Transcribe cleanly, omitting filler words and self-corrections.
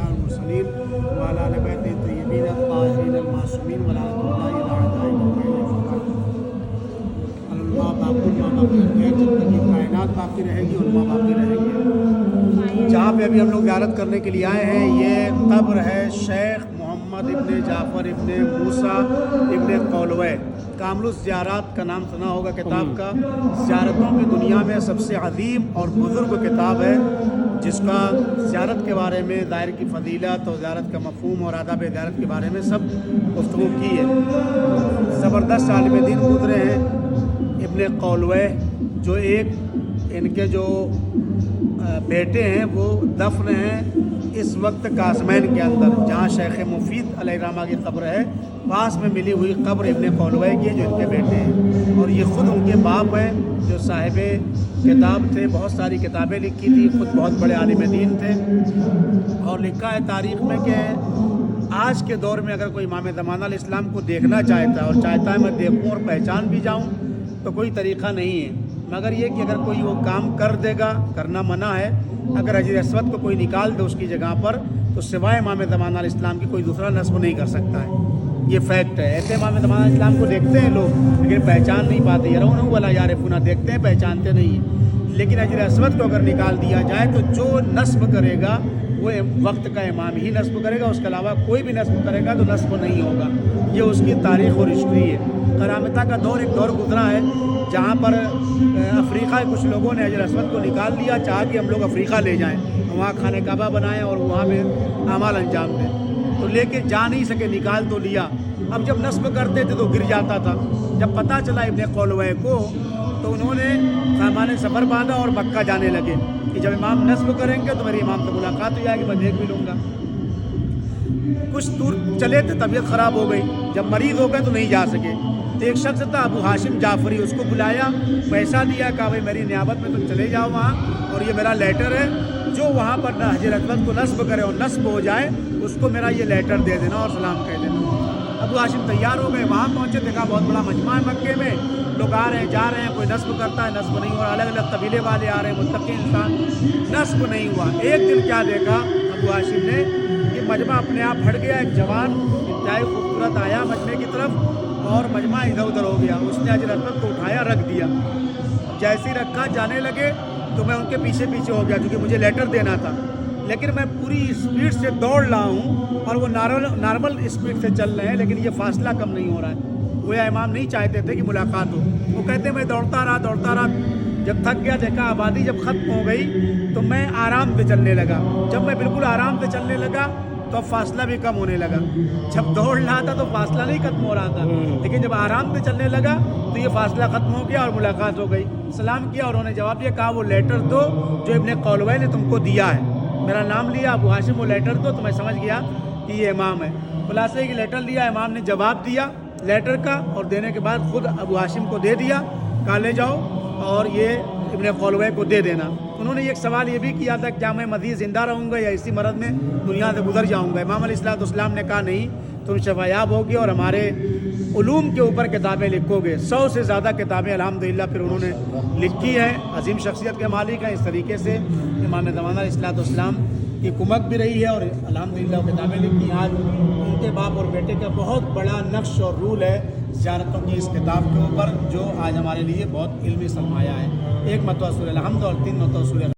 المرسلين وعلى آل بیتہ الطیبین الطاہرین المعصومین ولعنۃ اللہ علی اعدائهم علماء باقی رہیں گے، جب تک یہ کائنات باقی رہے گی علماء باقی رہیں گے۔ جہاں پہ ابھی ہم لوگ زیارت کرنے کے لیے آئے ہیں، یہ قبر ہے شیخ محمد ابن جعفر ابن موسیٰ ابن قولوہ۔ کامل الزیارات کا نام سنا ہوگا کتاب کا، زیارتوں کی دنیا میں سب سے عظیم اور بزرگ کتاب ہے، جس کا زیارت کے بارے میں، دائر کی فضیلت اور زیارت کا مفہوم اور آداب زیارت کے بارے میں سب گفتگو کی ہے۔ زبردست عالم دین گزرے ہیں ابن قولوہ، جو ایک ان کے جو بیٹے ہیں وہ دفن ہیں اس وقت قاسمین کے اندر، جہاں شیخ مفید علیہ الرحمہ کی قبر ہے، پاس میں ملی ہوئی قبر ابن قولوہ کی ہے جو ان کے بیٹے ہیں، اور یہ خود ان کے باپ ہیں جو صاحب کتاب تھے، بہت ساری کتابیں لکھی تھی، خود بہت بڑے عالم دین تھے، اور لکھا ہے تاریخ میں کہ آج کے دور میں اگر کوئی امام زمانہ علیہ السلام کو دیکھنا چاہتا ہے اور چاہتا ہے میں دیکھوں اور پہچان بھی جاؤں تو کوئی طریقہ نہیں ہے، مگر یہ کہ اگر کوئی وہ کام کر دے گا، کرنا منع ہے، اگر حجر اسود کو کوئی نکال دے اس کی جگہ پر تو سوائے امام زمانہ علیہ السلام کی کوئی دوسرا نصب نہیں کر سکتا ہے، یہ فیکٹ ہے۔ ایسے امام زمانہ علیہ السلام کو دیکھتے ہیں لوگ لیکن پہچان نہیں پاتے، یرون ولا یعرفون، دیکھتے ہیں پہچانتے نہیں ہیں، لیکن حجر اسود کو اگر نکال دیا جائے تو جو نصب کرے گا وہ وقت کا امام ہی نصب کرے گا، اس کے علاوہ کوئی بھی نصب کرے گا تو نصب نہیں ہوگا، یہ اس کی تاریخ اور ہسٹری ہے۔ کرامتہ کا دور ایک دور گزرا ہے جہاں پر افریقہ کے کچھ لوگوں نے حجر اسود کو نکال لیا، چاہا کہ ہم لوگ افریقہ لے جائیں، وہاں خانہ کعبہ بنائیں اور وہاں پہ اعمال انجام دیں، تو لے کے جا نہیں سکے، نکال تو لیا، اب جب نصب کرتے تھے تو گر جاتا تھا۔ جب پتہ چلا ابن قولوہ کو تو انہوں نے سامان سفر باندھا اور مکہ جانے لگے کہ جب امام نصب کریں گے تو میری امام سے ملاقات ہو جائے گی، میں دیکھ بھی لوں گا۔ کچھ دور چلے تھے، طبیعت خراب ہو گئی، جب مریض ہو گئے تو نہیں جا سکے، تو ایک شخص تھا ابو ہاشم جعفری، اس کو بلایا، پیسہ دیا، کہا بھائی میری نیابت میں تم چلے جاؤ وہاں، اور یہ میرا لیٹر ہے، جو وہاں پر حجر اسود کو نصب کرے اور نصب ہو جائے اس کو میرا یہ لیٹر دے دینا اور سلام کہہ دینا۔ ابو ہاشم تیار ہو گئے، وہاں پہنچے، دیکھا بہت بڑا مجمع ہے مکے میں، لوگ آ رہے ہیں جا رہے ہیں، کوئی نصب کرتا ہے نصب نہیں ہو رہا، الگ الگ قبیلے والے آ رہے ہیں، متقی انسان، نصب نہیں ہوا۔ ایک دن کیا دیکھا ابو ہاشم نے کہ مجمع اپنے آپ ہٹ گیا، ایک جوان انتہائی خوبصورت آیا مجمع کی طرف اور مجمع ادھر ادھر ہو گیا، اس نے حجر اسود کو اٹھایا رکھ دیا، جیسے ہی رکھا جانے لگے تو میں ان کے پیچھے پیچھے ہو گیا کیونکہ مجھے لیٹر دینا تھا، لیکن میں پوری اسپیڈ سے دوڑ رہا ہوں اور وہ نارمل اسپیڈ سے چل رہے ہیں، لیکن یہ فاصلہ کم نہیں ہو رہا ہے، گویا امام نہیں چاہتے تھے کہ ملاقات ہو، وہ کہتے ہیں میں دوڑتا رہا، جب تھک گیا، دیکھا آبادی جب ختم ہو گئی تو میں آرام سے چلنے لگا، جب میں بالکل آرام سے چلنے لگا تو اب فاصلہ بھی کم ہونے لگا، جب دوڑ رہا تھا تو فاصلہ نہیں ختم ہو رہا تھا، لیکن جب آرام سے چلنے لگا تو یہ فاصلہ ختم ہو گیا اور ملاقات ہو گئی۔ سلام کیا اور انہوں نے جواب دیا، کہا وہ لیٹر دو جو ابن قولوہ نے تم کو دیا ہے، میرا نام لیا ابو ہاشم، وہ لیٹر دو، تو میں سمجھ گیا کہ یہ امام ہے۔ خلاصے کی لیٹر لیا، امام نے جواب دیا لیٹر کا، اور دینے کے بعد خود ابو ہاشم کو دے دیا، کہا لے جاؤ اور یہ ابن قولوہ کو دے دینا۔ انہوں نے ایک سوال یہ بھی کیا تھا کہ کیا میں مزید زندہ رہوں گا یا اسی مرض میں دنیا سے گزر جاؤں گا؟ امام علیہ السلام نے کہا نہیں، تم شفایاب ہوگی اور ہمارے علوم کے اوپر کتابیں لکھو گے، 100 سے زیادہ کتابیں الحمدللہ پھر انہوں نے لکھی ہیں، عظیم شخصیت کے مالک ہیں۔ اس طریقے سے امام زمانہ علیہ السلام کی کمک بھی رہی ہے اور الحمدللہ کتابیں لکھی۔ آج ان کے باپ اور بیٹے کا بہت بڑا نقش اور رول ہے زیارتوں کی اس کتاب کے اوپر، جو آج ہمارے لیے بہت علمی سرمایہ ہے۔ ایک مرتبہ سورہ الحمد اور 3 مرتبہ سورہ